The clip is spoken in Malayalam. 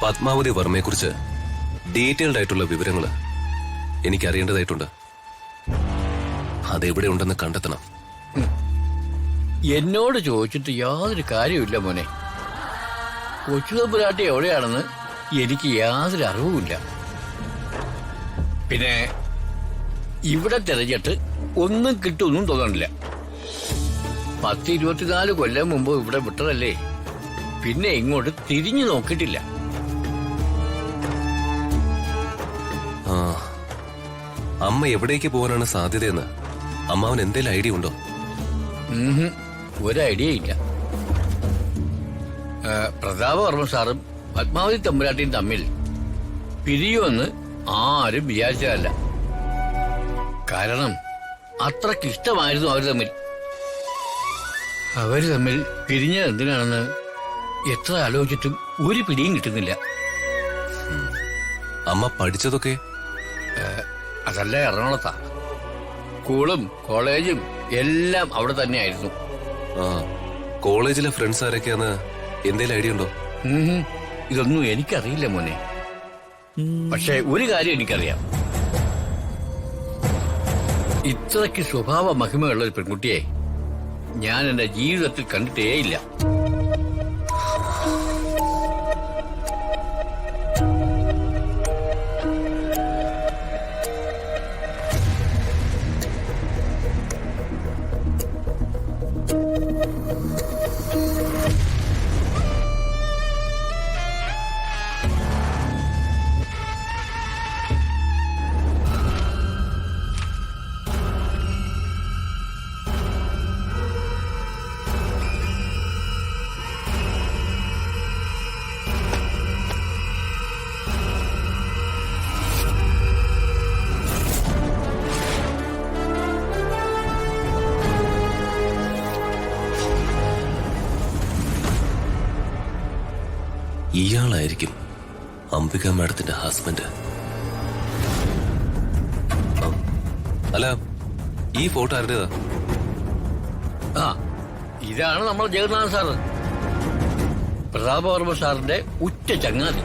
പത്മാവതി വർമ്മയെക്കുറിച്ച് ഡീറ്റെയിൽഡ് ആയിട്ടുള്ള വിവരങ്ങൾ എനിക്കറിയേണ്ടതായിട്ടുണ്ട്. അതെവിടെ ഉണ്ടെന്ന് കണ്ടെത്തണം. എന്നോട് ചോദിച്ചിട്ട് യാതൊരു കാര്യമില്ല മോനെ. കൊച്ചുതമ്പുരാട്ടി എവിടെയാണെന്ന് എനിക്ക് യാതൊരു അറിവുമില്ല. പിന്നെ ഇവിടെ തിരഞ്ഞിട്ട് ഒന്നും കിട്ടുമെന്നും തോന്നണില്ല. 10-24 കൊല്ലം മുമ്പ് ഇവിടെ വിട്ടതല്ലേ, പിന്നെ ഇങ്ങോട്ട് തിരിഞ്ഞു നോക്കിയിട്ടില്ല. ആ, അമ്മ എവിടേക്ക് പോകാനാണ് സാധ്യതയെന്ന് അമ്മാവൻ എന്തേലും ഐഡിയ ഉണ്ടോ? ഒരു ഐഡിയ ഇല്ല. പ്രതാപവർമ്മ സാറും പത്മാവതി തമ്പുരാട്ടിയും തമ്മിൽ പിരിയുമെന്ന് ആരും വിചാരിച്ചതല്ല. കാരണം അത്രയ്ക്ക് ഇഷ്ടമായിരുന്നു അവര് തമ്മിൽ പിരിഞ്ഞത് എന്തിനാണെന്ന് എത്ര ആലോചിച്ചിട്ടും ഒരു പിടിയും കിട്ടുന്നില്ല. അമ്മ പഠിച്ചതൊക്കെ അതല്ല, എറണാകുളത്താ. സ്കൂളും കോളേജും എല്ലാം അവിടെ തന്നെയായിരുന്നു. ആ, കോളേജിലെ ഫ്രണ്ട്സ് ആരൊക്കെയാന്ന് എന്തേലും ഐഡിയ ഉണ്ടോ? ഇതൊന്നും എനിക്കറിയില്ല മോനെ. പക്ഷെ ഒരു കാര്യം എനിക്കറിയാം. ഇത്രയ്ക്ക് സ്വഭാവ മഹിമയുള്ള ഒരു പെൺകുട്ടിയെ ഞാൻ എന്റെ ജീവിതത്തിൽ കണ്ടിട്ടേയില്ല. ഇയാളായിരിക്കും അംബിക മാഡത്തിന്റെ ഹസ്ബൻഡ്. അല്ല, ഈ ഫോട്ടോ ആരുടേതാ? ആ, ഇതാണ് നമ്മൾ ജഗന്നാഥ് സാറ്, പ്രതാപവർമ്മ സാറിന്റെ ഉറ്റ ചങ്ങാതി.